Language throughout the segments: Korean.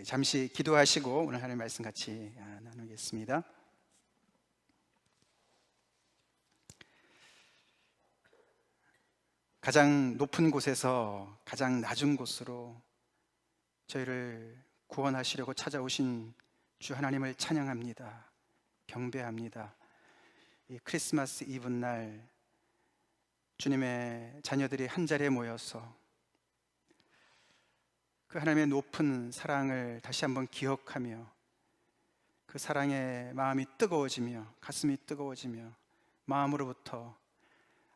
우리 잠시 기도하시고 오늘 하나님 말씀 같이 나누겠습니다. 가장 높은 곳에서 가장 낮은 곳으로 저희를 구원하시려고 찾아오신 주 하나님을 찬양합니다. 경배합니다. 이 크리스마스 이브날 주님의 자녀들이 한자리에 모여서 그 하나님의 높은 사랑을 다시 한번 기억하며 그 사랑의 마음이 뜨거워지며 가슴이 뜨거워지며 마음으로부터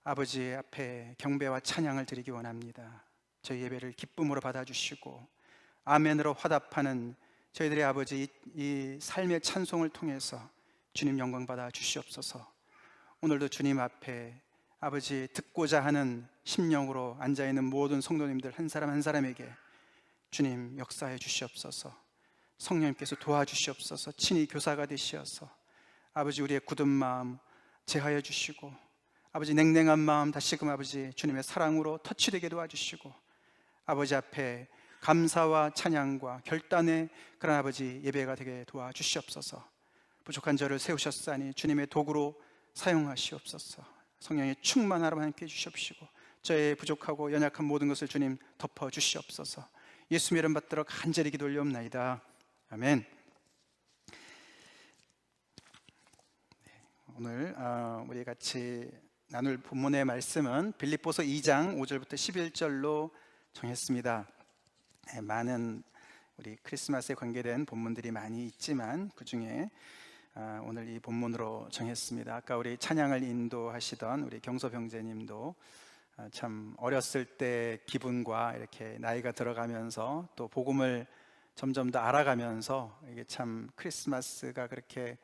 아버지 앞에 경배와 찬양을 드리기 원합니다. 저희 예배를 기쁨으로 받아주시고 아멘으로 화답하는 저희들의 아버지 이 삶의 찬송을 통해서 주님 영광 받아 주시옵소서. 오늘도 주님 앞에 아버지 듣고자 하는 심령으로 앉아있는 모든 성도님들 한 사람 한 사람에게 주님 역사해 주시옵소서. 성령님께서 도와주시옵소서. 친히 교사가 되시어서 아버지 우리의 굳은 마음 제하여 주시고 아버지 냉랭한 마음 다시금 아버지 주님의 사랑으로 터치되게 도와주시고 아버지 앞에 감사와 찬양과 결단의 그런 아버지 예배가 되게 도와주시옵소서. 부족한 저를 세우셨사니 주님의 도구로 사용하시옵소서. 성령의 충만하라 함께 해주시옵시고 저의 부족하고 연약한 모든 것을 주님 덮어주시옵소서. 예수님 이름 받들어 간절히 기도 올리옵나이다. 아멘. 오늘 우리 같이 나눌 본문의 말씀은 빌립보서 2장 5절부터 11절로 정했습니다. 많은 우리 크리스마스에 관계된 본문들이 많이 있지만 그 중에 오늘 이 본문으로 정했습니다. 아까 우리 찬양을 인도하시던 우리 경서 병제님도 참 어렸을 때 기분과 이렇게 나이가 들어가면서 또 복음을 점점 더 알아가면서 이게 참 크리스마스가 그렇게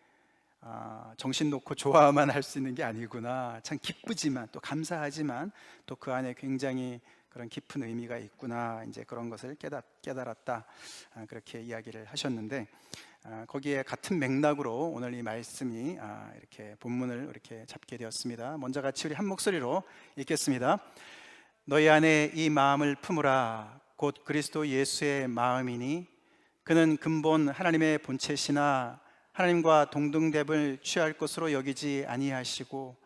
정신 놓고 좋아만 할 수 있는 게 아니구나, 참 기쁘지만 또 감사하지만 또 그 안에 굉장히 그런 깊은 의미가 있구나, 이제 그런 것을 깨달았다, 그렇게 이야기를 하셨는데 거기에 같은 맥락으로 오늘 이 말씀이 이렇게 본문을 이렇게 잡게 되었습니다. 먼저 같이 우리 한 목소리로 읽겠습니다. 너희 안에 이 마음을 품으라. 곧 그리스도 예수의 마음이니 그는 근본 하나님의 본체시나 하나님과 동등됨을 취할 것으로 여기지 아니하시고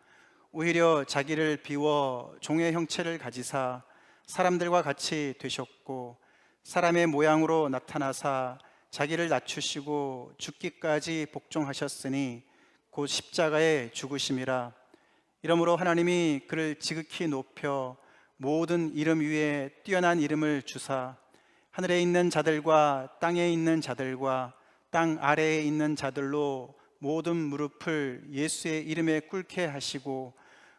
오히려 자기를 비워 종의 형체를 가지사 사람들과 같이 되셨고 사람의 모양으로 나타나사 자기를 낮추시고 죽기까지 복종하셨으니 곧 십자가에 죽으심이라. 이러므로 하나님이 그를 지극히 높여 모든 이름 위에 뛰어난 이름을 주사 하늘에 있는 자들과 땅에 있는 자들과 땅 아래에 있는 자들로 모든 무릎을 예수의 이름에 꿇게 하시고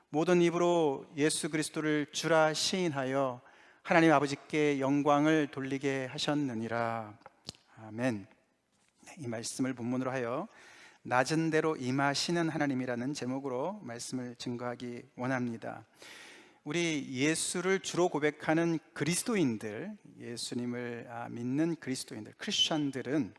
모든 입으로 예수 그리스도를 주라 시인하여 하나님 아버지께 영광을 돌리게 하셨느니라. 아멘. 이 말씀을 본문으로 하여 낮은 대로 임하시는 하나님이라는 제목으로 말씀을 증거하기 원합니다. 우리 예수를 주로 고백하는 그리스도인들, 예수님을 믿는 그리스도인들, 크리스천들은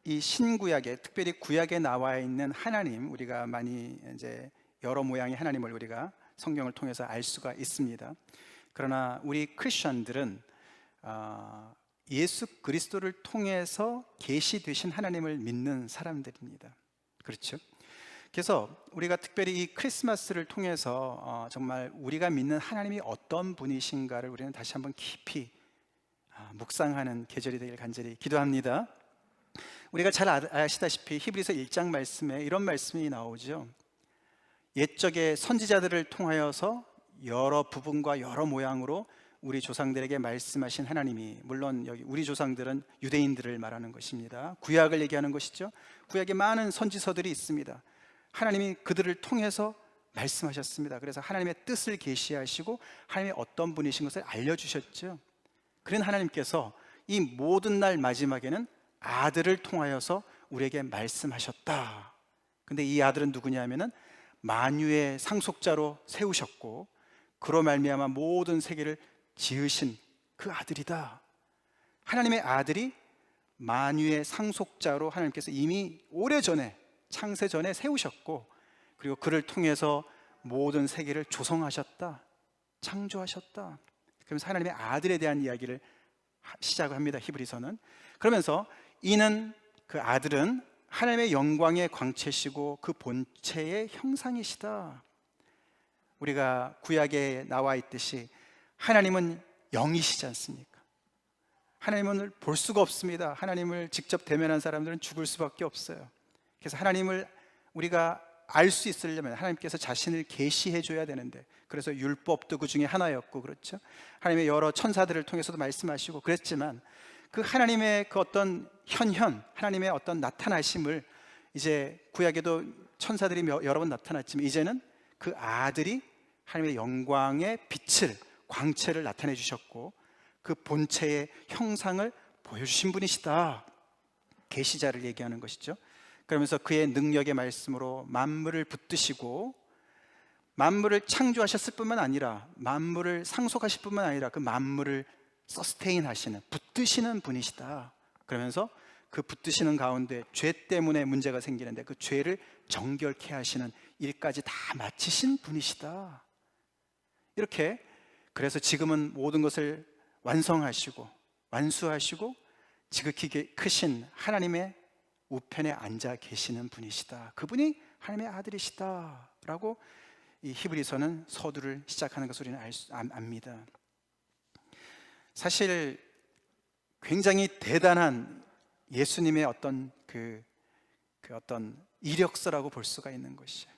이 신구약에, 특별히 구약에 나와 있는 하나님, 우리가 많이 이제 여러 모양의 하나님을 우리가 성경을 통해서 알 수가 있습니다. 그러나 우리 크리스천들은 예수 그리스도를 통해서 계시되신 하나님을 믿는 사람들입니다. 그렇죠? 그래서 우리가 특별히 이 크리스마스를 통해서 정말 우리가 믿는 하나님이 어떤 분이신가를 우리는 다시 한번 깊이 묵상하는 계절이 되길 간절히 기도합니다. 우리가 잘 아시다시피 히브리서 1장 말씀에 이런 말씀이 나오죠. 옛적의 선지자들을 통하여서 여러 부분과 여러 모양으로 우리 조상들에게 말씀하신 하나님이, 물론 여기 우리 조상들은 유대인들을 말하는 것입니다. 구약을 얘기하는 것이죠. 구약에 많은 선지서들이 있습니다. 하나님이 그들을 통해서 말씀하셨습니다. 그래서 하나님의 뜻을 계시하시고 하나님이 어떤 분이신 것을 알려주셨죠. 그런 하나님께서 이 모든 날 마지막에는 아들을 통하여서 우리에게 말씀하셨다. 근데 이 아들은 누구냐 하면은 만유의 상속자로 세우셨고 그로 말미암아 모든 세계를 지으신 그 아들이다. 하나님의 아들이 만유의 상속자로 하나님께서 이미 오래전에, 창세전에 세우셨고 그리고 그를 통해서 모든 세계를 조성하셨다, 창조하셨다. 그러면서 하나님의 아들에 대한 이야기를 시작합니다. 히브리서는. 그러면서 이는 그 아들은 하나님의 영광의 광채시고 그 본체의 형상이시다. 우리가 구약에 나와 있듯이 하나님은 영이시지 않습니까? 하나님을 볼 수가 없습니다. 하나님을 직접 대면한 사람들은 죽을 수밖에 없어요. 그래서 하나님을 우리가 알 수 있으려면 하나님께서 자신을 계시해 줘야 되는데, 그래서 율법도 그 중에 하나였고, 그렇죠? 하나님의 여러 천사들을 통해서도 말씀하시고 그랬지만, 그 하나님의 그 어떤 하나님의 어떤 나타나심을 이제 구약에도 천사들이 여러 번 나타났지만, 이제는 그 아들이 하나님의 영광의 빛을, 광채를 나타내 주셨고 그 본체의 형상을 보여주신 분이시다. 계시자를 얘기하는 것이죠. 그러면서 그의 능력의 말씀으로 만물을 붙드시고 만물을 창조하셨을 뿐만 아니라 만물을 상속하실 뿐만 아니라 그 만물을 서스테인 하시는, 붙드시는 분이시다. 그러면서 그 붙드시는 가운데 죄 때문에 문제가 생기는데 그 죄를 정결케 하시는 일까지 다 마치신 분이시다. 이렇게, 그래서 지금은 모든 것을 완성하시고 완수하시고 지극히 크신 하나님의 우편에 앉아 계시는 분이시다. 그분이 하나님의 아들이시다 라고 이 히브리서는 서두를 시작하는 것을 우리는 압니다. 사실 굉장히 대단한 예수님의 어떤 그 어떤 이력서라고 볼 수가 있는 것이에요.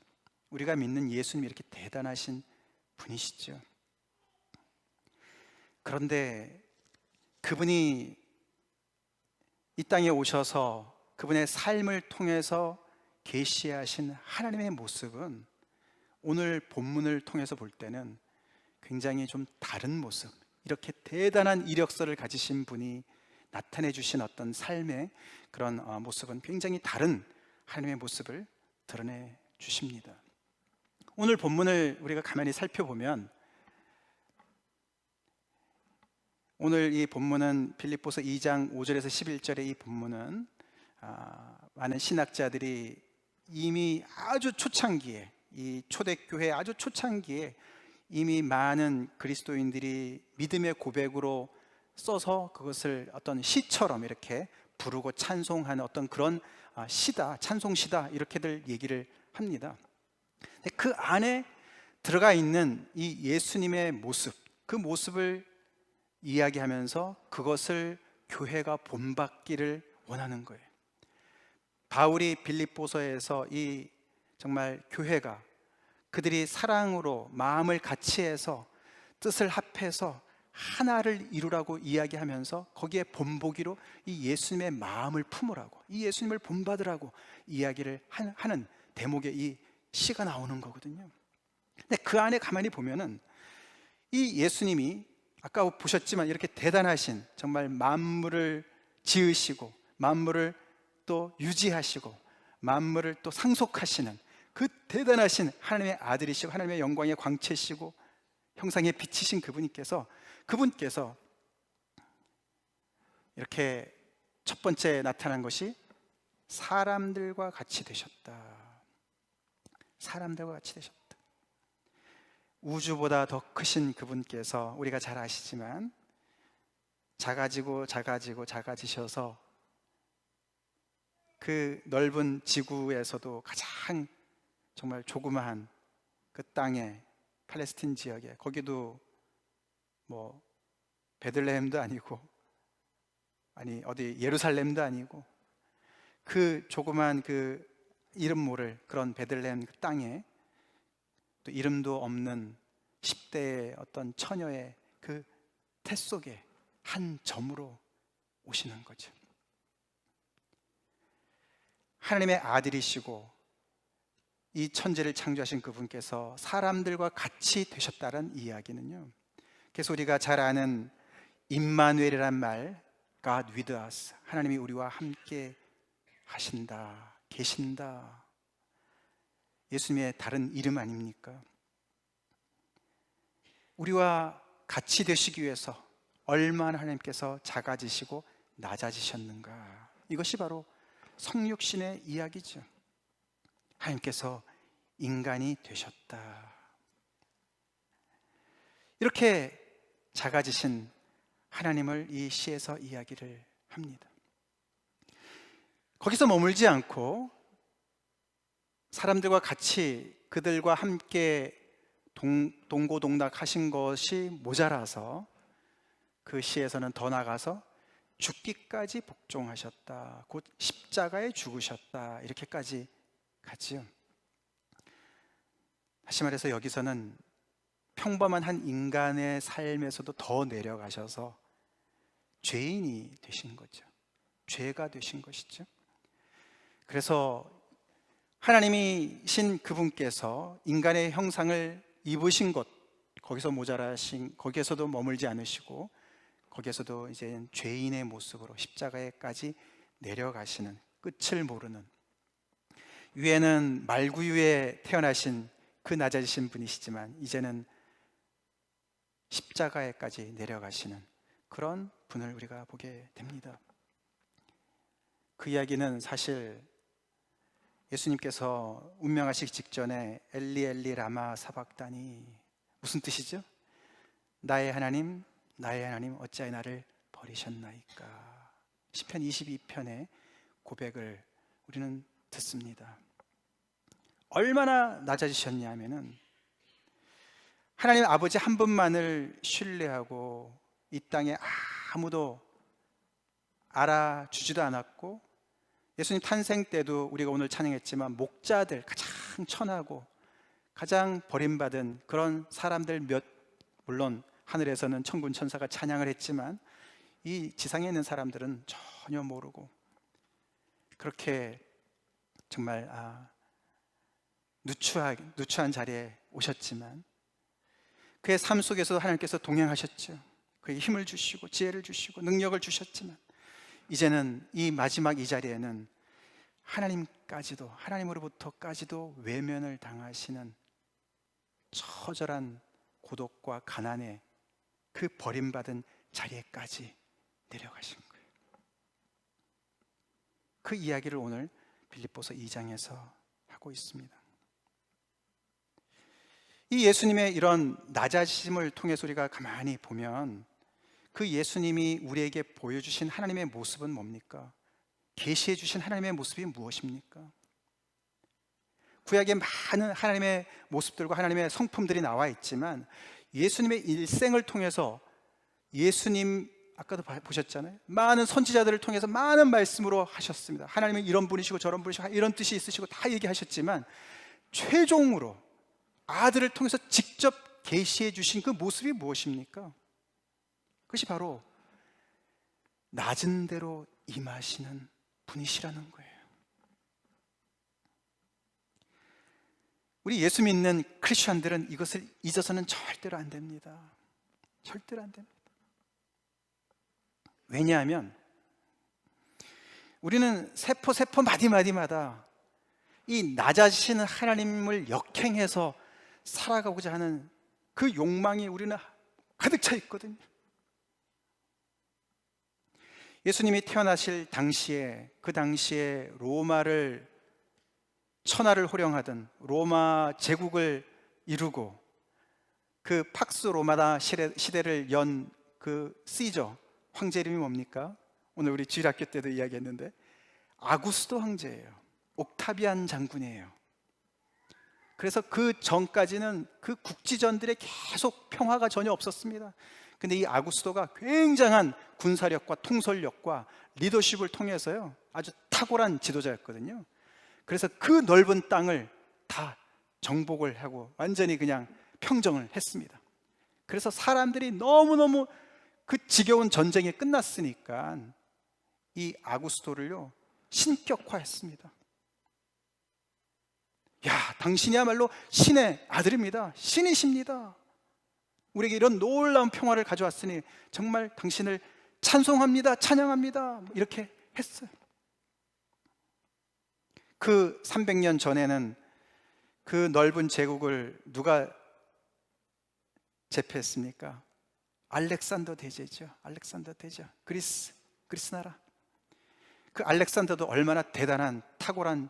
우리가 믿는 예수님이 이렇게 대단하신 분이시죠. 그런데 그분이 이 땅에 오셔서 그분의 삶을 통해서 계시하신 하나님의 모습은 오늘 본문을 통해서 볼 때는 굉장히 좀 다른 모습, 이렇게 대단한 이력서를 가지신 분이 나타내 주신 어떤 삶의 그런 모습은 굉장히 다른 하나님의 모습을 드러내 주십니다. 오늘 본문을 우리가 가만히 살펴보면, 오늘 이 본문은 빌립보서 2장 5절에서 11절의 이 본문은 많은 신학자들이 이미 아주 초창기에, 이 초대교회 아주 초창기에 이미 많은 그리스도인들이 믿음의 고백으로 써서 그것을 어떤 시처럼 이렇게 부르고 찬송하는 어떤 그런 시다, 찬송시다, 이렇게들 얘기를 합니다. 그 안에 들어가 있는 이 예수님의 모습, 그 모습을 이야기하면서 그것을 교회가 본받기를 원하는 거예요. 바울이 빌립보서에서 이 정말 교회가 그들이 사랑으로 마음을 같이해서 뜻을 합해서 하나를 이루라고 이야기하면서 거기에 본보기로 이 예수님의 마음을 품으라고, 이 예수님을 본받으라고 이야기를 하는 대목의 이 시가 나오는 거거든요. 근데 그 안에 가만히 보면은 이 예수님이 아까 보셨지만 이렇게 대단하신, 정말 만물을 지으시고 만물을 또 유지하시고 만물을 또 상속하시는 그 대단하신 하나님의 아들이시고 하나님의 영광의 광채시고 형상에 비치신 그분께서 이렇게 첫 번째 나타난 것이 사람들과 같이 되셨다. 사람들과 같이 되셨다. 우주보다 더 크신 그분께서, 우리가 잘 아시지만 작아지셔서 그 넓은 지구에서도 가장 정말 조그마한 그 땅에, 팔레스틴 지역에, 거기도 뭐 베들레헴도 아니고 아니 어디 예루살렘도 아니고 그 조그만 그 이름 모를 그런 베들레헴 그 땅에 또 이름도 없는 10대의 어떤 처녀의 그 태 속에 한 점으로 오시는 거죠. 하나님의 아들이시고 이 천지를 창조하신 그분께서 사람들과 같이 되셨다는 이야기는요, 그래서 우리가 잘 아는 임마누엘이란 말, God with us, 하나님이 우리와 함께 하신다, 계신다, 예수님의 다른 이름 아닙니까? 우리와 같이 되시기 위해서 얼마나 하나님께서 작아지시고 낮아지셨는가, 이것이 바로 성육신의 이야기죠. 하나님께서 인간이 되셨다. 이렇게 작아지신 하나님을 이 시에서 이야기를 합니다. 거기서 머물지 않고 사람들과 같이 그들과 함께 동고동락하신 것이 모자라서 그 시에서는 더 나가서 죽기까지 복종하셨다, 곧 십자가에 죽으셨다, 이렇게까지 가지요. 다시 말해서 여기서는 평범한 한 인간의 삶에서도 더 내려가셔서 죄인이 되신 거죠. 죄가 되신 것이죠. 그래서 하나님이신 그분께서 인간의 형상을 입으신 것, 거기에서도 머물지 않으시고 거기에서도 이제 죄인의 모습으로 십자가에까지 내려가시는, 끝을 모르는, 위에는 말구유에 태어나신 그 낮아지신 분이시지만 이제는 십자가에까지 내려가시는 그런 분을 우리가 보게 됩니다. 그 이야기는 사실 예수님께서 운명하시기 직전에 엘리 엘리 라마 사박다니, 무슨 뜻이죠? 나의 하나님, 나의 하나님 어찌하여 나를 버리셨나이까. 시편 22편의 고백을 우리는 듣습니다. 얼마나 낮아지셨냐 하면은 하나님 아버지 한 분만을 신뢰하고 이 땅에 아무도 알아주지도 않았고, 예수님 탄생 때도 우리가 오늘 찬양했지만 목자들, 가장 천하고 가장 버림받은 그런 사람들 물론 하늘에서는 천군 천사가 찬양을 했지만 이 지상에 있는 사람들은 전혀 모르고 그렇게 정말 누추한 자리에 오셨지만 그의 삶 속에서 하나님께서 동행하셨죠. 그에게 힘을 주시고 지혜를 주시고 능력을 주셨지만 이제는 이 마지막 이 자리에는 하나님으로부터까지도 외면을 당하시는 처절한 고독과 가난의 그 버림받은 자리에까지 내려가신 거예요. 그 이야기를 오늘 빌립보서 2장에서 하고 있습니다. 이 예수님의 이런 낮아심을 통해서 우리가 가만히 보면 그 예수님이 우리에게 보여주신 하나님의 모습은 뭡니까? 계시해 주신 하나님의 모습이 무엇입니까? 구약에 많은 하나님의 모습들과 하나님의 성품들이 나와 있지만 예수님의 일생을 통해서 예수님, 아까도 보셨잖아요. 많은 선지자들을 통해서 많은 말씀으로 하셨습니다. 하나님은 이런 분이시고 저런 분이시고 이런 뜻이 있으시고 다 얘기하셨지만 최종으로 아들을 통해서 직접 계시해 주신 그 모습이 무엇입니까? 그것이 바로 낮은 대로 임하시는 분이시라는 거예요. 우리 예수 믿는 크리스천들은 이것을 잊어서는 절대로 안 됩니다. 절대로 안 됩니다. 왜냐하면 우리는 세포 마디마디마다 이 낮아지시는 하나님을 역행해서 살아가고자 하는 그 욕망이 우리는 가득 차 있거든요. 예수님이 태어나실 당시에, 그 당시에 로마를 천하를 호령하던 로마 제국을 이루고 그 팍스 로마다 시대를 연 그 시저 황제 이름이 뭡니까? 오늘 우리 주일학교 때도 이야기했는데 아구스도 황제예요. 옥타비안 장군이에요. 그래서 그 전까지는 그 국지전들에 계속 평화가 전혀 없었습니다. 근데 이 아구스도가 굉장한 군사력과 통솔력과 리더십을 통해서요 아주 탁월한 지도자였거든요. 그래서 그 넓은 땅을 다 정복을 하고 완전히 그냥 평정을 했습니다. 그래서 사람들이 너무너무 그 지겨운 전쟁이 끝났으니까 이 아구스도를요 신격화했습니다. 야, 당신이야말로 신의 아들입니다. 신이십니다. 우리에게 이런 놀라운 평화를 가져왔으니 정말 당신을 찬송합니다, 찬양합니다, 이렇게 했어요. 그 300년 전에는 그 넓은 제국을 누가 제패했습니까? 알렉산더 대제죠. 알렉산더 대제, 그리스 나라. 그 알렉산더도 얼마나 대단한 탁월한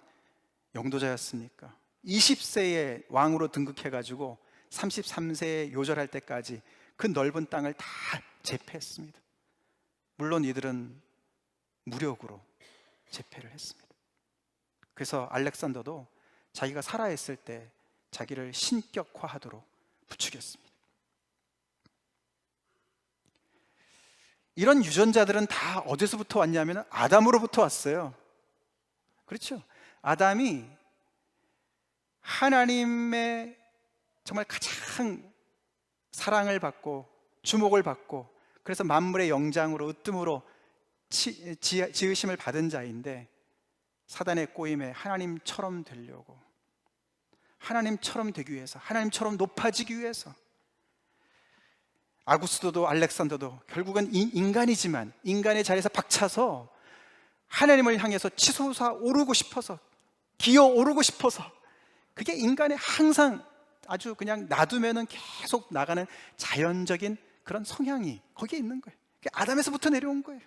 영도자였습니까? 20세에 왕으로 등극해가지고 33세에 요절할 때까지 그 넓은 땅을 다 제패했습니다. 물론 이들은 무력으로 제패를 했습니다. 그래서 알렉산더도 자기가 살아있을 때 자기를 신격화하도록 부추겼습니다. 이런 유전자들은 다 어디서부터 왔냐면 아담으로부터 왔어요. 그렇죠? 아담이 하나님의 정말 가장 사랑을 받고 주목을 받고, 그래서 만물의 영장으로 으뜸으로 지으심을 받은 자인데, 사단의 꼬임에 하나님처럼 되려고, 하나님처럼 되기 위해서, 하나님처럼 높아지기 위해서, 아구스도도 알렉산더도 결국은 인간이지만 인간의 자리에서 박차서 하나님을 향해서 치솟아 오르고 싶어서, 기어 오르고 싶어서, 그게 인간의 항상 아주 그냥 놔두면은 계속 나가는 자연적인 그런 성향이 거기에 있는 거예요. 그게 아담에서부터 내려온 거예요.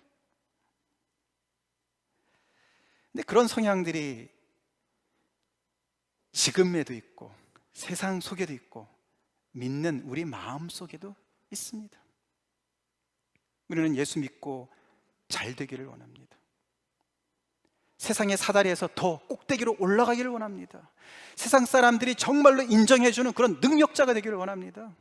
근데 그런 성향들이 지금에도 있고 세상 속에도 있고 믿는 우리 마음 속에도 있습니다. 우리는 예수 믿고 잘 되기를 원합니다. 세상의 사다리에서 더 꼭대기로 올라가기를 원합니다. 세상 사람들이 정말로 인정해주는 그런 능력자가 되기를 원합니다.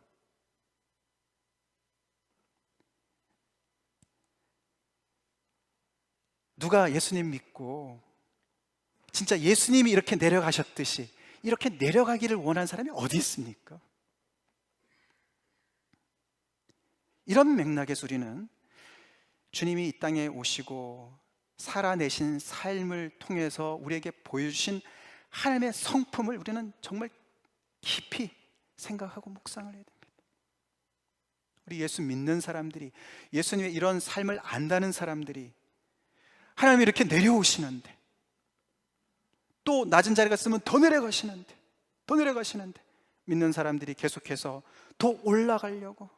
누가 예수님 믿고 진짜 예수님이 이렇게 내려가셨듯이 이렇게 내려가기를 원하는 사람이 어디 있습니까? 이런 맥락에서 우리는 주님이 이 땅에 오시고 살아내신 삶을 통해서 우리에게 보여주신 하나님의 성품을 우리는 정말 깊이 생각하고 묵상을 해야 됩니다. 우리 예수 믿는 사람들이, 예수님의 이런 삶을 안다는 사람들이 하나님이 이렇게 내려오시는데, 또 낮은 자리 갔으면 더 내려가시는데, 더 내려가시는데, 믿는 사람들이 계속해서 더 올라가려고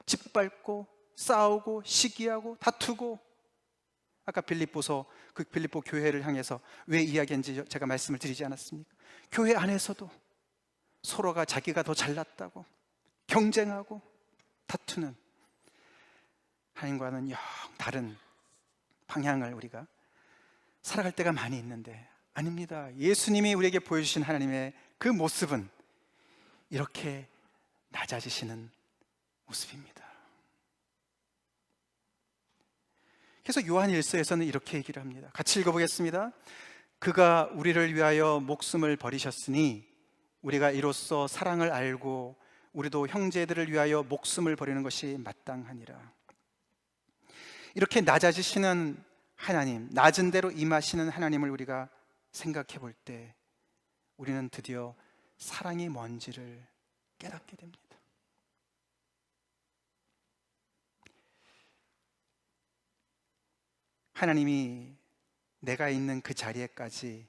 짓밟고 싸우고 시기하고 다투고, 아까 빌립보서 그 빌립보 교회를 향해서 왜 이야기했는지 제가 말씀을 드리지 않았습니까? 교회 안에서도 서로가 자기가 더 잘났다고 경쟁하고 다투는, 하나님과는 영 다른 방향을 우리가 살아갈 때가 많이 있는데, 아닙니다. 예수님이 우리에게 보여주신 하나님의 그 모습은 이렇게 낮아지시는 모습입니다. 그래서 요한 1서에서는 이렇게 얘기를 합니다. 같이 읽어보겠습니다. 그가 우리를 위하여 목숨을 버리셨으니 우리가 이로써 사랑을 알고 우리도 형제들을 위하여 목숨을 버리는 것이 마땅하니라. 이렇게 낮아지시는 하나님, 낮은 대로 임하시는 하나님을 우리가 생각해 볼 때 우리는 드디어 사랑이 뭔지를 깨닫게 됩니다. 하나님이 내가 있는 그 자리에까지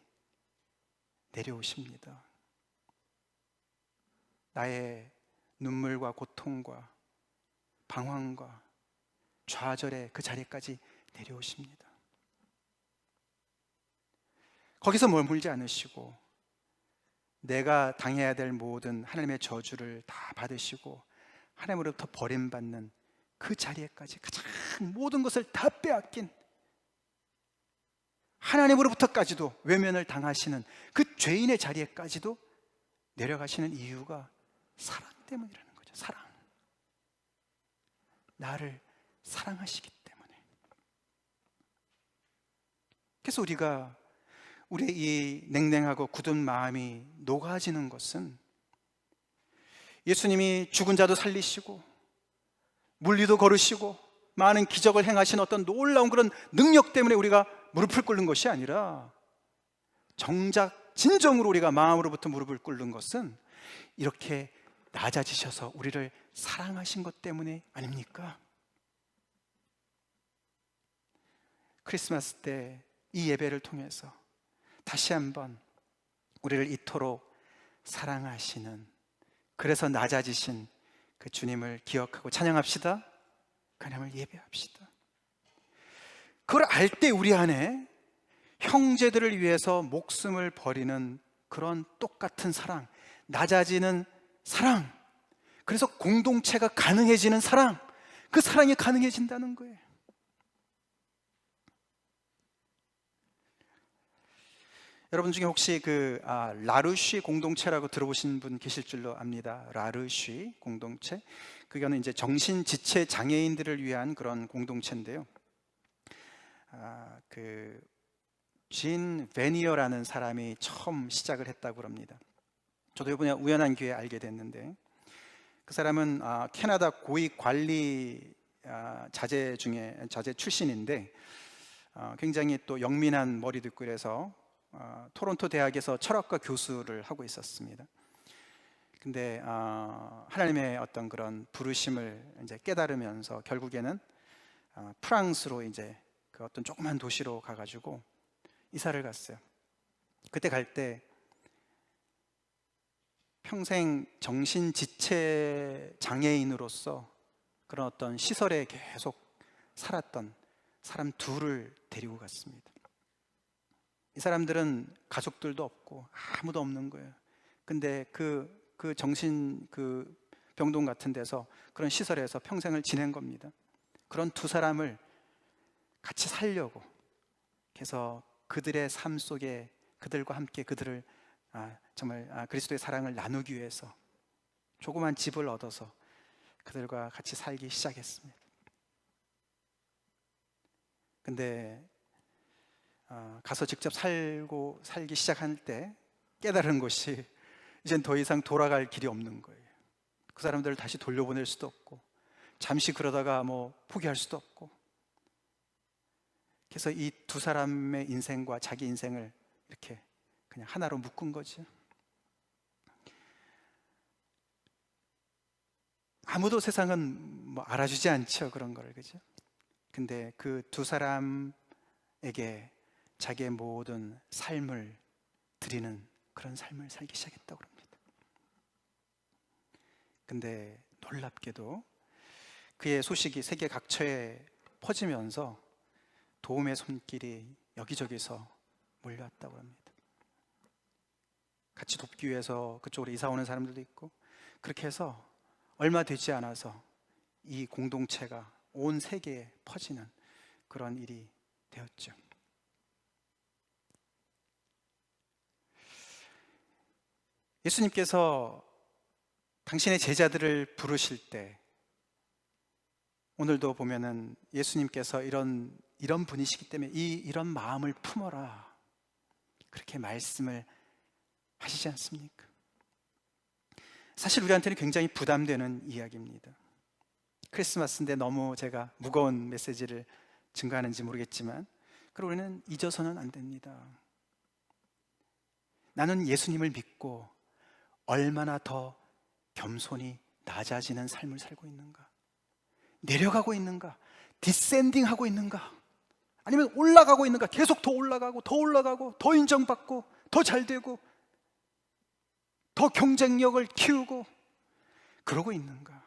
내려오십니다. 나의 눈물과 고통과 방황과 좌절의 그 자리까지 내려오십니다. 거기서 머물지 않으시고 내가 당해야 될 모든 하나님의 저주를 다 받으시고 하나님으로부터 버림받는 그 자리에까지, 가장 모든 것을 다 빼앗긴 하나님으로부터까지도 외면을 당하시는 그 죄인의 자리에까지도 내려가시는 이유가 사랑 때문이라는 거죠. 사랑. 나를 사랑하시기 때문에. 그래서 우리가 우리의 이 냉랭하고 굳은 마음이 녹아지는 것은 예수님이 죽은 자도 살리시고 물리도 걸으시고 많은 기적을 행하신 어떤 놀라운 그런 능력 때문에 우리가 무릎을 꿇는 것이 아니라, 정작 진정으로 우리가 마음으로부터 무릎을 꿇는 것은 이렇게 낮아지셔서 우리를 사랑하신 것 때문에 아닙니까? 크리스마스 때 이 예배를 통해서 다시 한번 우리를 이토록 사랑하시는, 그래서 낮아지신 그 주님을 기억하고 찬양합시다. 그 하나님을 예배합시다. 그걸 알 때 우리 안에 형제들을 위해서 목숨을 버리는 그런 똑같은 사랑, 낮아지는 사랑, 그래서 공동체가 가능해지는 사랑, 그 사랑이 가능해진다는 거예요. 여러분 중에 혹시 라르쉬 공동체라고 들어보신 분 계실 줄로 압니다. 라르쉬 공동체, 그거는 이제 정신지체 장애인들을 위한 그런 공동체인데요. 진 베니어라는 사람이 처음 시작을 했다고 합니다. 저도 이번에 우연한 기회에 알게 됐는데, 그 사람은 캐나다 고위 관리 자제 출신인데, 굉장히 또 영민한 머리도 있고 그래서 토론토 대학에서 철학과 교수를 하고 있었습니다. 근데 하나님의 어떤 그런 부르심을 이제 깨달으면서 결국에는 프랑스로 이제 그 어떤 조그만 도시로 가가지고 이사를 갔어요. 그때 갈 때 평생 정신지체 장애인으로서 그런 어떤 시설에 계속 살았던 사람 둘을 데리고 갔습니다. 이 사람들은 가족들도 없고 아무도 없는 거예요. 근데 그 정신 병동 같은 데서, 그런 시설에서 평생을 지낸 겁니다. 그런 두 사람을 같이 살려고 해서 그들의 삶 속에 그들과 함께 그들을 정말 그리스도의 사랑을 나누기 위해서 조그만 집을 얻어서 그들과 같이 살기 시작했습니다. 근데 가서 직접 살기 시작할 때 깨달은 것이 이젠 더 이상 돌아갈 길이 없는 거예요. 그 사람들을 다시 돌려보낼 수도 없고, 잠시 그러다가 포기할 수도 없고, 그래서 이 두 사람의 인생과 자기 인생을 이렇게 그냥 하나로 묶은 거죠. 아무도 세상은 알아주지 않죠, 그런 거를. 그죠? 근데 그 두 사람에게 자기의 모든 삶을 드리는 그런 삶을 살기 시작했다고 합니다. 근데 놀랍게도 그의 소식이 세계 각처에 퍼지면서 도움의 손길이 여기저기서 몰려왔다고 합니다. 같이 돕기 위해서 그쪽으로 이사 오는 사람들도 있고, 그렇게 해서 얼마 되지 않아서 이 공동체가 온 세계에 퍼지는 그런 일이 되었죠. 예수님께서 당신의 제자들을 부르실 때, 오늘도 보면은 예수님께서 이런 분이시기 때문에 이런 마음을 품어라, 그렇게 말씀을 하시지 않습니까? 사실 우리한테는 굉장히 부담되는 이야기입니다. 크리스마스인데 너무 제가 무거운 메시지를 증거하는지 모르겠지만, 그리고 우리는 잊어서는 안 됩니다. 나는 예수님을 믿고 얼마나 더 겸손히 낮아지는 삶을 살고 있는가? 내려가고 있는가? 디센딩하고 있는가? 아니면 올라가고 있는가? 계속 더 올라가고 더 올라가고 더 인정받고 더 잘되고 더 경쟁력을 키우고 그러고 있는가?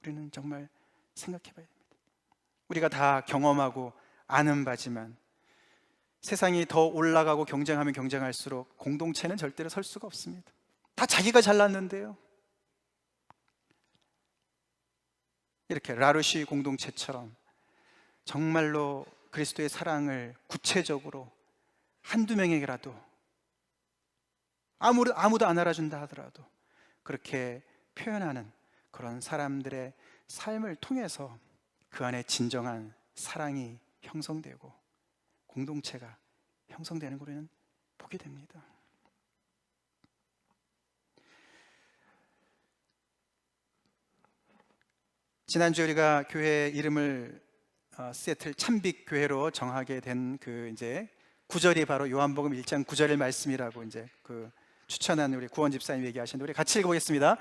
우리는 정말 생각해 봐야 됩니다. 우리가 다 경험하고 아는 바지만, 세상이 더 올라가고 경쟁하면 경쟁할수록 공동체는 절대로 설 수가 없습니다. 다 자기가 잘났는데요. 이렇게 라르시 공동체처럼 정말로 그리스도의 사랑을 구체적으로 한두 명에게라도, 아무도 안 알아준다 하더라도 그렇게 표현하는 그런 사람들의 삶을 통해서 그 안에 진정한 사랑이 형성되고 공동체가 형성되는 걸 우리는 보게 됩니다. 지난주 우리가 교회 이름을 시애틀 참빛 교회로 정하게 된 이제 구절이 바로 요한복음 1장 9절의 말씀이라고 이제 추천한 우리 구원 집사님 얘기하시는데, 우리 같이 읽어보겠습니다.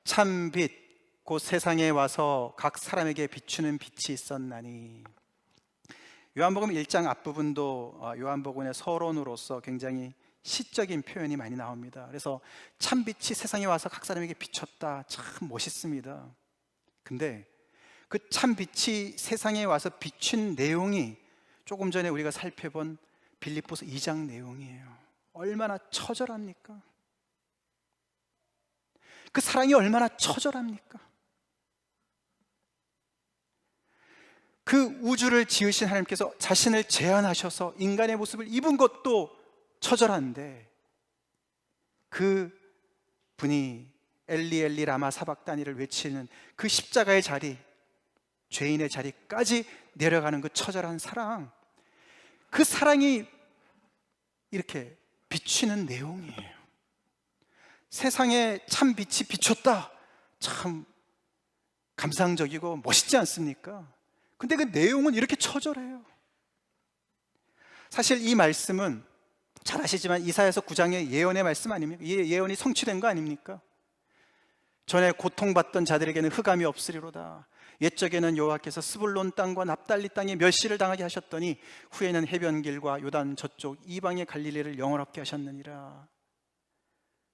참빛 곧 세상에 와서 각 사람에게 비추는 빛이 있었나니. 요한복음 1장 앞부분도 요한복음의 서론으로서 굉장히 시적인 표현이 많이 나옵니다. 그래서 참빛이 세상에 와서 각 사람에게 비췄다, 참 멋있습니다. 근데 그 참빛이 세상에 와서 비춘 내용이 조금 전에 우리가 살펴본 빌립보서 2장 내용이에요. 얼마나 처절합니까? 그 사랑이 얼마나 처절합니까? 그 우주를 지으신 하나님께서 자신을 제한하셔서 인간의 모습을 입은 것도 처절한데 그 분이 엘리 엘리 라마 사박다니를 외치는 그 십자가의 자리, 죄인의 자리까지 내려가는 그 처절한 사랑, 그 사랑이 이렇게 비추는 내용이에요. 세상에 참 빛이 비췄다, 참 감상적이고 멋있지 않습니까? 근데 그 내용은 이렇게 처절해요. 사실 이 말씀은 잘 아시지만 이사야서 9장의 예언의 말씀 아닙니까? 이 예언이 성취된 거 아닙니까? 전에 고통받던 자들에게는 흑암이 없으리로다. 옛적에는 여호와께서 스불론 땅과 납달리 땅에 멸시를 당하게 하셨더니 후에는 해변길과 요단 저쪽 이방의 갈릴리를 영원롭게 하셨느니라.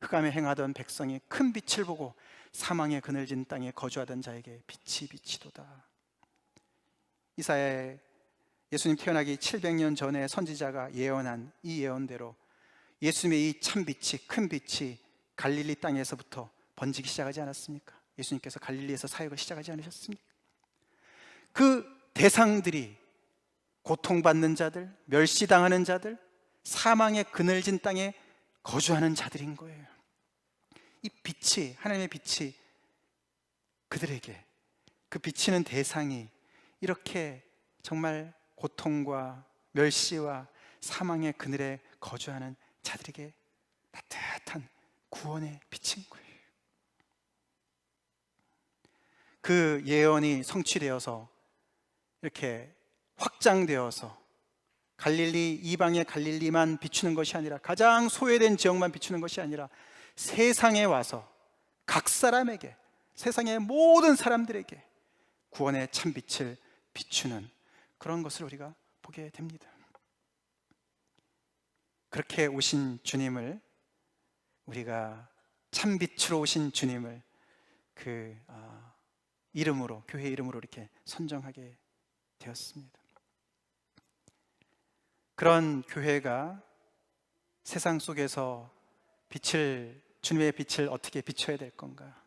흑암에 행하던 백성이 큰 빛을 보고 사망의 그늘진 땅에 거주하던 자에게 빛이 비치도다. 이사야의 예수님 태어나기 700년 전에 선지자가 예언한 이 예언대로 예수님의 이 참빛이, 큰 빛이 갈릴리 땅에서부터 번지기 시작하지 않았습니까? 예수님께서 갈릴리에서 사역을 시작하지 않으셨습니까? 그 대상들이 고통받는 자들, 멸시당하는 자들, 사망의 그늘진 땅에 거주하는 자들인 거예요. 이 빛이, 하나님의 빛이 그들에게, 그 비치는 대상이 이렇게 정말 고통과 멸시와 사망의 그늘에 거주하는 자들에게 따뜻한 구원의 빛인 거예요. 그 예언이 성취되어서 이렇게 확장되어서 갈릴리, 이방의 갈릴리만 비추는 것이 아니라, 가장 소외된 지역만 비추는 것이 아니라 세상에 와서 각 사람에게, 세상의 모든 사람들에게 구원의 참빛을 비추는 그런 것을 우리가 보게 됩니다. 그렇게 오신 주님을, 우리가 참빛으로 오신 주님을 그 이름으로, 교회 이름으로 이렇게 선정하게 되었습니다. 그런 교회가 세상 속에서 주님의 빛을 어떻게 비춰야 될 건가?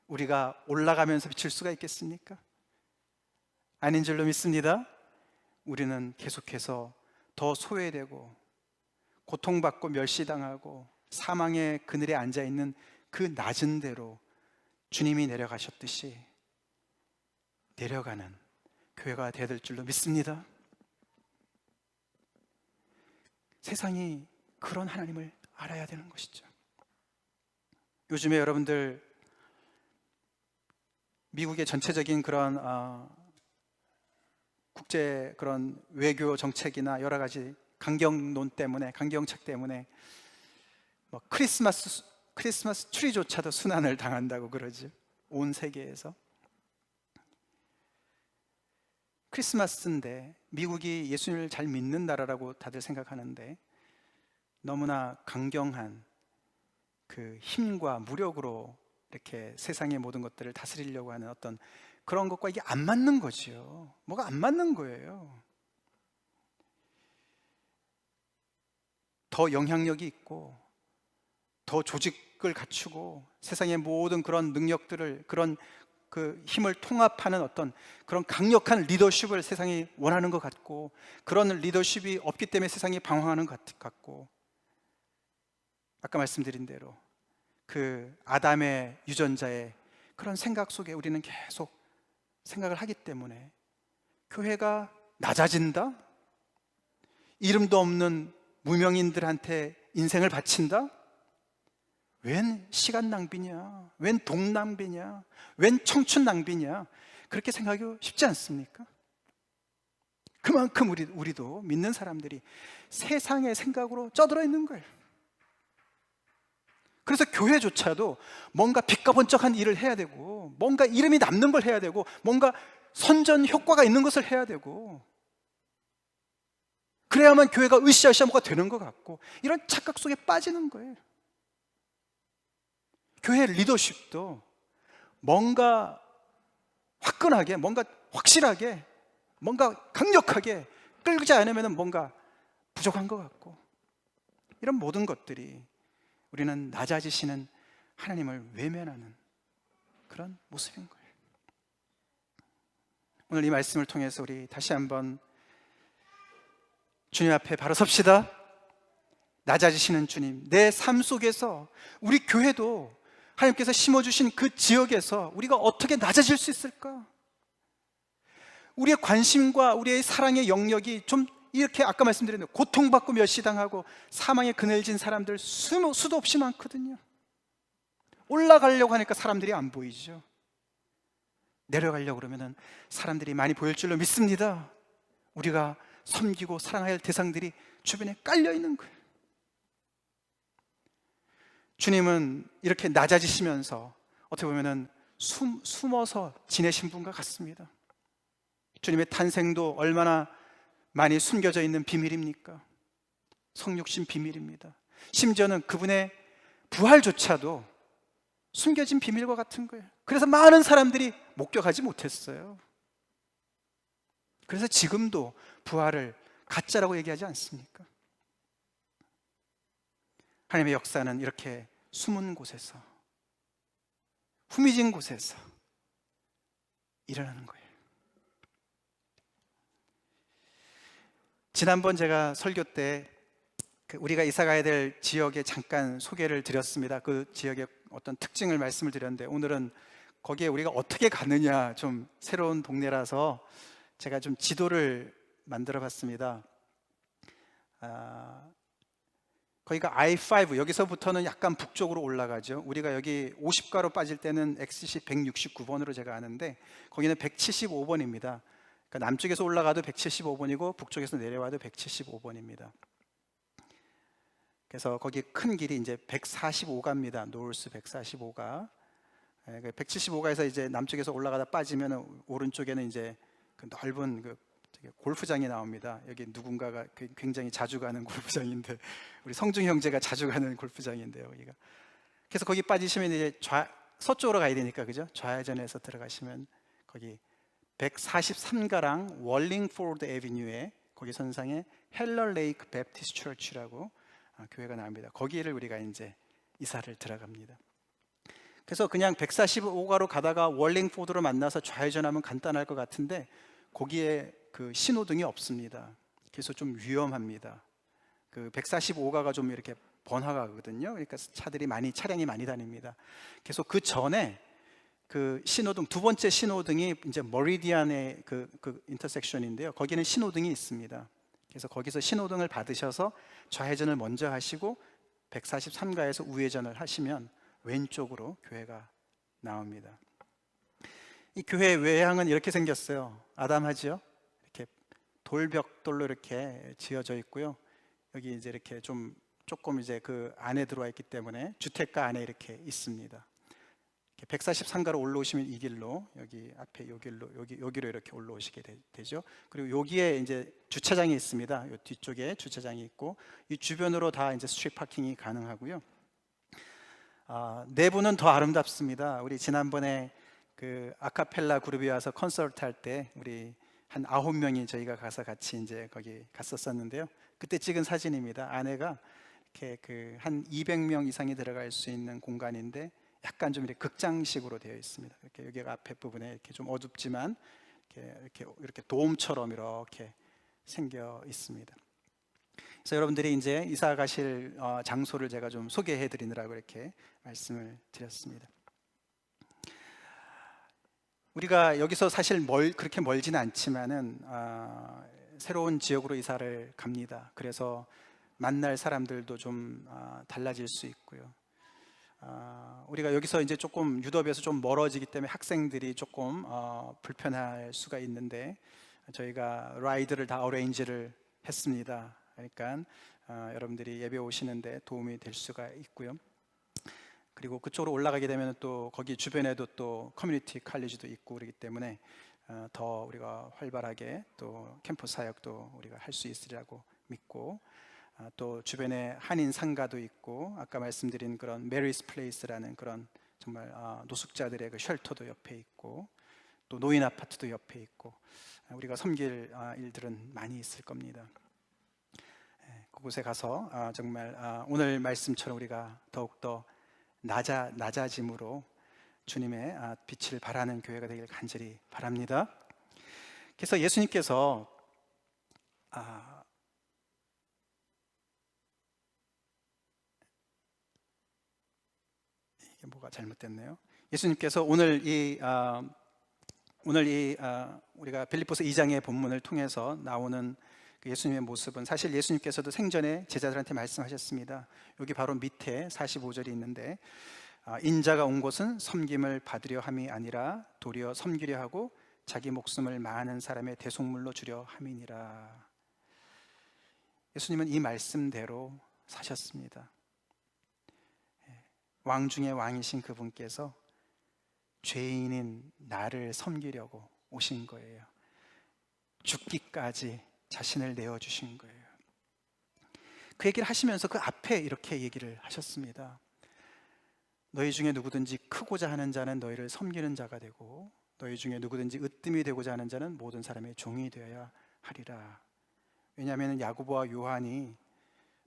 우리가 올라가면서 비출 수가 있겠습니까? 아닌 줄로 믿습니다. 우리는 계속해서 더 소외되고 고통받고 멸시당하고 사망의 그늘에 앉아있는 그 낮은 데로 주님이 내려가셨듯이 내려가는 교회가 되어야 될 줄로 믿습니다. 세상이 그런 하나님을 알아야 되는 것이죠. 요즘에 여러분들 미국의 전체적인 그런 국제 그런 외교 정책이나 여러 가지 강경론 때문에, 강경책 때문에 뭐 크리스마스 트리조차도 순환을 당한다고 그러죠. 온 세계에서. 크리스마스인데 미국이 예수님을 잘 믿는 나라라고 다들 생각하는데 너무나 강경한 그 힘과 무력으로 이렇게 세상의 모든 것들을 다스리려고 하는 어떤 그런 것과 이게 안 맞는 거지요. 뭐가 안 맞는 거예요. 더 영향력이 있고 더 조직을 갖추고 세상의 모든 그런 능력들을, 그런 그 힘을 통합하는 어떤 그런 강력한 리더십을 세상이 원하는 것 같고, 그런 리더십이 없기 때문에 세상이 방황하는 것 같고, 아까 말씀드린 대로 그 아담의 유전자의 그런 생각 속에 우리는 계속 생각을 하기 때문에 교회가 낮아진다? 이름도 없는 무명인들한테 인생을 바친다? 웬 시간 낭비냐? 웬 돈 낭비냐? 웬 청춘 낭비냐? 그렇게 생각하기 쉽지 않습니까? 그만큼 우리도 믿는 사람들이 세상의 생각으로 쩌들어 있는 거예요. 그래서 교회조차도 뭔가 빛가번쩍한 일을 해야 되고, 뭔가 이름이 남는 걸 해야 되고, 뭔가 선전 효과가 있는 것을 해야 되고, 그래야만 교회가 으쌰으쌰 뭐가 되는 것 같고, 이런 착각 속에 빠지는 거예요. 교회 리더십도 뭔가 화끈하게, 뭔가 확실하게, 뭔가 강력하게 끌지 않으면 뭔가 부족한 것 같고, 이런 모든 것들이 우리는 낮아지시는 하나님을 외면하는 그런 모습인 거예요. 오늘 이 말씀을 통해서 우리 다시 한번 주님 앞에 바로 섭시다. 낮아지시는 주님, 내 삶 속에서 우리 교회도 하나님께서 심어주신 그 지역에서 우리가 어떻게 낮아질 수 있을까? 우리의 관심과 우리의 사랑의 영역이 좀 이렇게 아까 말씀드렸는데 고통받고 멸시당하고 사망에 그늘진 사람들 수도 없이 많거든요. 올라가려고 하니까 사람들이 안 보이죠. 내려가려고 그러면 사람들이 많이 보일 줄로 믿습니다. 우리가 섬기고 사랑해야 할 대상들이 주변에 깔려 있는 거예요. 주님은 이렇게 낮아지시면서 어떻게 보면 숨어서 지내신 분과 같습니다. 주님의 탄생도 얼마나 많이 숨겨져 있는 비밀입니까? 성육신 비밀입니다. 심지어는 그분의 부활조차도 숨겨진 비밀과 같은 거예요. 그래서 많은 사람들이 목격하지 못했어요. 그래서 지금도 부활을 가짜라고 얘기하지 않습니까? 하나님의 역사는 이렇게 숨은 곳에서, 후미진 곳에서 일어나는 거예요. 지난번 제가 설교 때 우리가 이사 가야 될 지역에 잠깐 소개를 드렸습니다. 그 지역의 어떤 특징을 말씀을 드렸는데, 오늘은 거기에 우리가 어떻게 가느냐, 좀 새로운 동네라서 제가 좀 지도를 만들어 봤습니다. 거기가 I5, 여기서부터는 약간 북쪽으로 올라가죠. 우리가 여기 50가로 빠질 때는 XC 169번으로 제가 아는데, 거기는 175번입니다. 그러니까 남쪽에서 올라가도 175번이고 북쪽에서 내려와도 175번입니다. 그래서 거기 큰 길이 이제 145가입니다. 노을스 145가. 175가에서 이제 남쪽에서 올라가다 빠지면 오른쪽에는 이제 그 넓은 그 골프장이 나옵니다. 여기 누군가가 굉장히 자주 가는 골프장인데, 우리 성중 형제가 자주 가는 골프장인데요, 여기가. 그래서 거기 빠지시면 이제 서쪽으로 가야 되니까, 그죠? 좌회전해서 들어가시면 거기 143가랑 월링포드 애비뉴에 거기 선상에 헬러 레이크 베프티스트 처치라고 교회가 나옵니다. 거기를 우리가 이제 이사를 들어갑니다. 그래서 그냥 145가로 가다가 월링포드로 만나서 좌회전하면 간단할 것 같은데, 거기에 그 신호등이 없습니다. 그래서 좀 위험합니다. 그 145가가 좀 이렇게 번화가거든요. 그러니까 차량이 많이 다닙니다. 그래서 그 전에 그 신호등, 두 번째 신호등이 이제 머리디안의 그 인터섹션인데요. 거기는 신호등이 있습니다. 그래서 거기서 신호등을 받으셔서 좌회전을 먼저 하시고 143가에서 우회전을 하시면 왼쪽으로 교회가 나옵니다. 이 교회의 외향은 이렇게 생겼어요. 아담하죠? 이렇게 돌벽돌로 이렇게 지어져 있고요. 여기 이제 이렇게 조금 이제 그 안에 들어와 있기 때문에 주택가 안에 이렇게 있습니다. 143가로 올라오시면 이 길로, 여기 앞에 요 길로, 여기로 이렇게 올라오시게 되죠. 그리고 여기에 이제 주차장이 있습니다. 요 뒤쪽에 주차장이 있고, 이 주변으로 다 이제 스트리트 파킹이 가능하고요. 내부는 더 아름답습니다. 우리 지난번에 그 아카펠라 그룹이 와서 콘서트 할 때 우리 한 9명이 저희가 가서 같이 이제 거기 갔었었는데요. 그때 찍은 사진입니다. 안에가 이렇게 그 한 200명 이상이 들어갈 수 있는 공간인데, 약간 좀 이렇게 극장식으로 되어 있습니다. 이렇게 여기가 앞에 부분에 이렇게 좀 어둡지만 이렇게 돔처럼 이렇게 생겨 있습니다. 그래서 여러분들이 이제 이사 가실 장소를 제가 좀 소개해 드리느라고 이렇게 말씀을 드렸습니다. 우리가 여기서 사실 그렇게 멀지는 않지만은 새로운 지역으로 이사를 갑니다. 그래서 만날 사람들도 좀 달라질 수 있고요. 우리가 여기서 이제 조금 유럽에서 좀 멀어지기 때문에 학생들이 조금 불편할 수가 있는데, 저희가 라이드를 다 어레인지를 했습니다. 그러니까 여러분들이 예배 오시는데 도움이 될 수가 있고요. 그리고 그쪽으로 올라가게 되면 또 거기 주변에도 또 커뮤니티 칼리지도 있고 그렇기 때문에 더 우리가 활발하게 또 캠퍼스 사역도 우리가 할 수 있으리라고 믿고, 또 주변에 한인 상가도 있고, 아까 말씀드린 그런 메리스 플레이스라는 그런 정말 노숙자들의 그 쉘터도 옆에 있고, 또 노인 아파트도 옆에 있고, 우리가 섬길 일들은 많이 있을 겁니다. 그곳에 가서 정말 오늘 말씀처럼 우리가 더욱더 낮아짐으로 주님의 빛을 발하는 교회가 되길 간절히 바랍니다. 그래서 예수님께서 뭐가 잘못됐네요. 예수님께서 우리가 빌립보서 2장의 본문을 통해서 나오는 그 예수님의 모습은 사실 예수님께서도 생전에 제자들한테 말씀하셨습니다. 여기 바로 밑에 45절이 있는데, 인자가 온 곳은 섬김을 받으려 함이 아니라 도리어 섬기려 하고 자기 목숨을 많은 사람의 대속물로 주려 함이니라. 예수님은 이 말씀대로 사셨습니다. 왕 중의 왕이신 그분께서 죄인인 나를 섬기려고 오신 거예요. 죽기까지 자신을 내어주신 거예요. 그 얘기를 하시면서 그 앞에 이렇게 얘기를 하셨습니다. 너희 중에 누구든지 크고자 하는 자는 너희를 섬기는 자가 되고, 너희 중에 누구든지 으뜸이 되고자 하는 자는 모든 사람의 종이 되어야 하리라. 왜냐하면 야고보와 요한이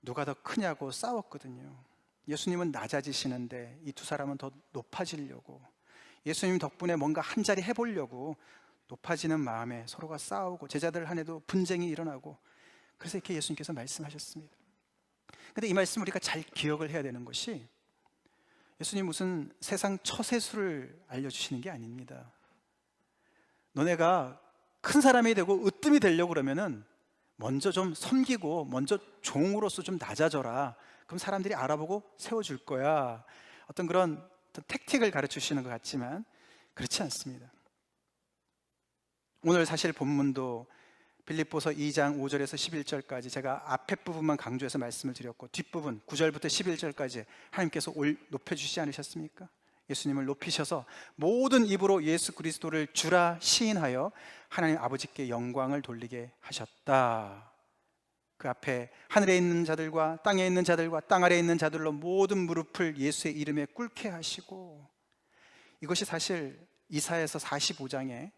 누가 더 크냐고 싸웠거든요. 예수님은 낮아지시는데 이 두 사람은 더 높아지려고, 예수님 덕분에 뭔가 한 자리 해보려고 높아지는 마음에 서로가 싸우고 제자들 한에도 분쟁이 일어나고, 그래서 이렇게 예수님께서 말씀하셨습니다. 근데 이 말씀 우리가 잘 기억을 해야 되는 것이, 예수님 무슨 세상 처세술을 알려주시는 게 아닙니다. 너네가 큰 사람이 되고 으뜸이 되려고 그러면은 먼저 좀 섬기고 먼저 종으로서 좀 낮아져라. 그럼 사람들이 알아보고 세워줄 거야. 어떤 그런 택틱을 가르치시는 것 같지만 그렇지 않습니다. 오늘 사실 본문도 빌립보서 2장 5절에서 11절까지 제가 앞에 부분만 강조해서 말씀을 드렸고, 뒷부분 9절부터 11절까지 하나님께서 높여주시지 않으셨습니까? 예수님을 높이셔서 모든 입으로 예수 그리스도를 주라 시인하여 하나님 아버지께 영광을 돌리게 하셨다. 그 앞에 하늘에 있는 자들과 땅에 있는 자들과 땅 아래에 있는 자들로 모든 무릎을 예수의 이름에 꿇게 하시고, 이것이 사실 이사야서 45장에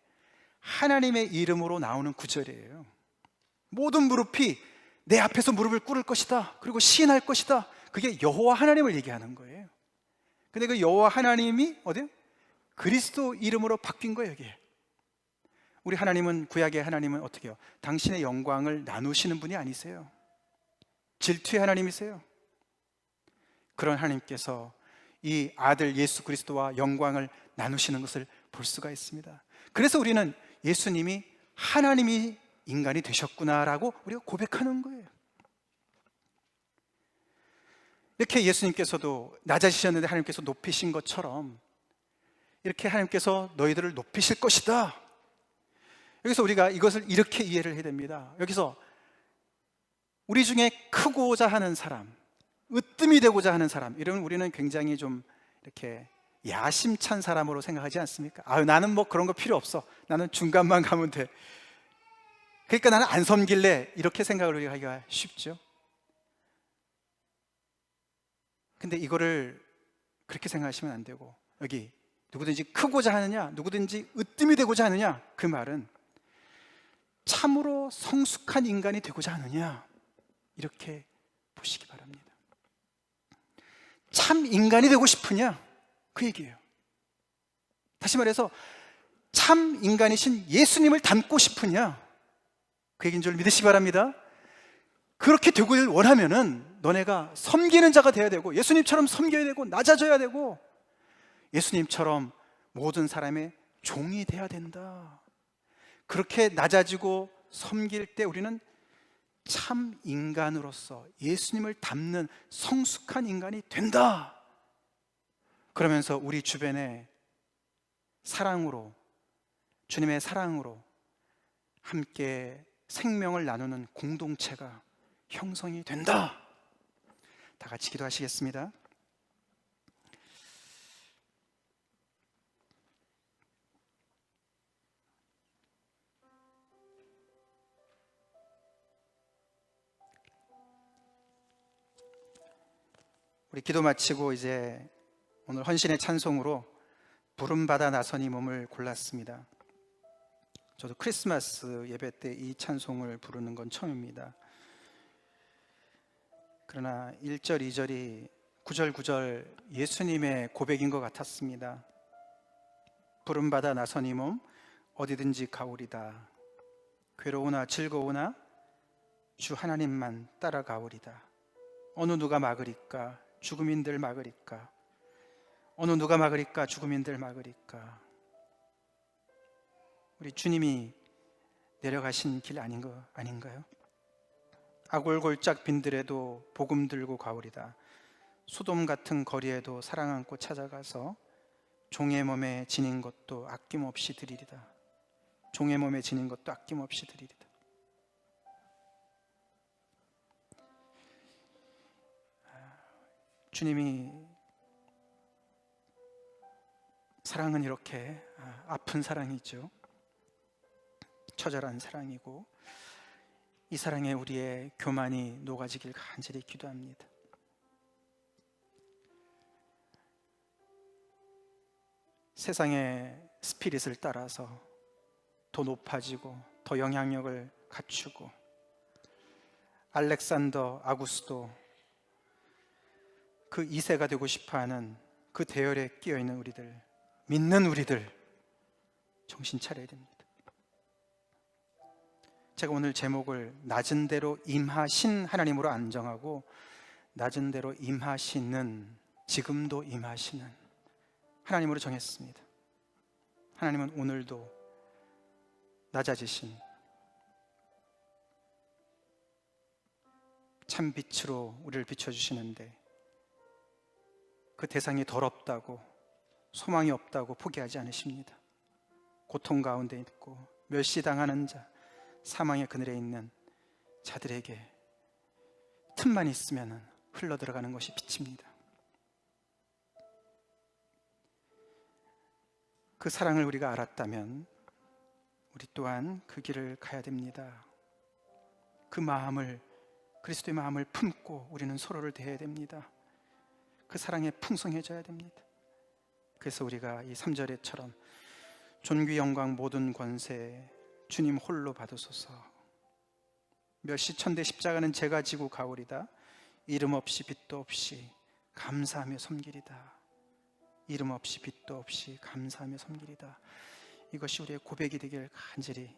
하나님의 이름으로 나오는 구절이에요. 모든 무릎이 내 앞에서 무릎을 꿇을 것이다, 그리고 시인할 것이다. 그게 여호와 하나님을 얘기하는 거예요. 근데 그 여호와 하나님이 어디요? 그리스도 이름으로 바뀐 거예요. 여기에 우리 하나님은, 구약의 하나님은 어떻게 해요? 당신의 영광을 나누시는 분이 아니세요. 질투의 하나님이세요. 그런 하나님께서 이 아들 예수 그리스도와 영광을 나누시는 것을 볼 수가 있습니다. 그래서 우리는 예수님이 하나님이 인간이 되셨구나라고 우리가 고백하는 거예요. 이렇게 예수님께서도 낮아지셨는데 하나님께서 높이신 것처럼 이렇게 하나님께서 너희들을 높이실 것이다. 여기서 우리가 이것을 이렇게 이해를 해야 됩니다. 여기서 우리 중에 크고자 하는 사람, 으뜸이 되고자 하는 사람, 이러면 우리는 굉장히 좀 이렇게 야심찬 사람으로 생각하지 않습니까? 나는 뭐 그런 거 필요 없어, 나는 중간만 가면 돼, 그러니까 나는 안 섬길래, 이렇게 생각을 하기가 쉽죠. 근데 이거를 그렇게 생각하시면 안 되고, 여기 누구든지 크고자 하느냐, 누구든지 으뜸이 되고자 하느냐, 그 말은 참으로 성숙한 인간이 되고자 하느냐, 이렇게 보시기 바랍니다. 참 인간이 되고 싶으냐, 그 얘기예요. 다시 말해서 참 인간이신 예수님을 닮고 싶으냐, 그 얘기인 줄 믿으시기 바랍니다. 그렇게 되길 원하면은 너네가 섬기는 자가 되어야 되고, 예수님처럼 섬겨야 되고, 낮아져야 되고, 예수님처럼 모든 사람의 종이 되어야 된다. 그렇게 낮아지고 섬길 때 우리는 참 인간으로서 예수님을 닮는 성숙한 인간이 된다. 그러면서 우리 주변에 사랑으로, 주님의 사랑으로 함께 생명을 나누는 공동체가 형성이 된다. 다 같이 기도하시겠습니다. 우리 기도 마치고 이제 오늘 헌신의 찬송으로 부름받아 나서니 몸을 골랐습니다. 저도 크리스마스 예배 때 이 찬송을 부르는 건 처음입니다. 그러나 1절, 2절이 9절, 9절 예수님의 고백인 것 같았습니다. 부름받아 나서니 몸 어디든지 가오리다. 괴로우나 즐거우나 주 하나님만 따라가오리다. 어느 누가 막으리까? 죽음인들 막으리까? 어느 누가 막으리까? 죽음인들 막으리까? 우리 주님이 내려가신 길 아닌가요? 아골골짝 빈들에도 복음 들고 가오리다. 소돔 같은 거리에도 사랑 안고 찾아가서 종의 몸에 지닌 것도 아낌없이 드리리다. 종의 몸에 지닌 것도 아낌없이 드리리다. 주님이 사랑은 이렇게 아픈 사랑이죠. 처절한 사랑이고, 이 사랑에 우리의 교만이 녹아지길 간절히 기도합니다. 세상의 스피릿을 따라서 더 높아지고 더 영향력을 갖추고, 알렉산더, 아구스도 그 2세가 되고 싶어하는 그 대열에 끼어있는 우리들, 믿는 우리들 정신 차려야 됩니다. 제가 오늘 제목을 낮은 대로 임하신 하나님으로 안정하고, 낮은 대로 임하시는, 지금도 임하시는 하나님으로 정했습니다. 하나님은 오늘도 낮아지신 참 빛으로 우리를 비춰주시는데, 그 대상이 더럽다고, 소망이 없다고 포기하지 않으십니다. 고통 가운데 있고 멸시당하는 자, 사망의 그늘에 있는 자들에게 틈만 있으면 흘러들어가는 것이 빛입니다. 그 사랑을 우리가 알았다면 우리 또한 그 길을 가야 됩니다. 그 마음을, 그리스도의 마음을 품고 우리는 서로를 대해야 됩니다. 그 사랑에 풍성해져야 됩니다. 그래서 우리가 이 3절에처럼 존귀 영광 모든 권세 주님 홀로 받으소서. 멸시천대 십자가는 제가 지고 가오리다. 이름 없이 빛도 없이 감사하며 섬기리다. 이름 없이 빛도 없이 감사하며 섬기리다. 이것이 우리의 고백이 되길 간절히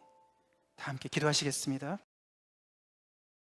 다 함께 기도하시겠습니다.